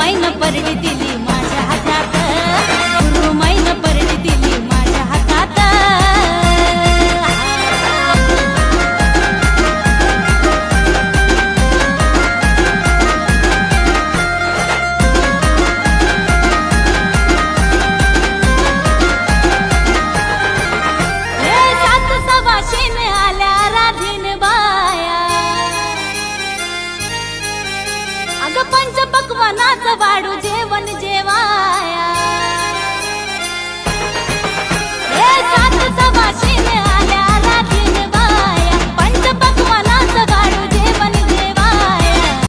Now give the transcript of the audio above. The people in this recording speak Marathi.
मैन परडी दिली माझ्या हातात, गुरु मैन परडी दिली माझ्या हातात. सात सवाशीन आल्या राधीन बाया, अग पंच पक्वानाचं वाढू जेवण जे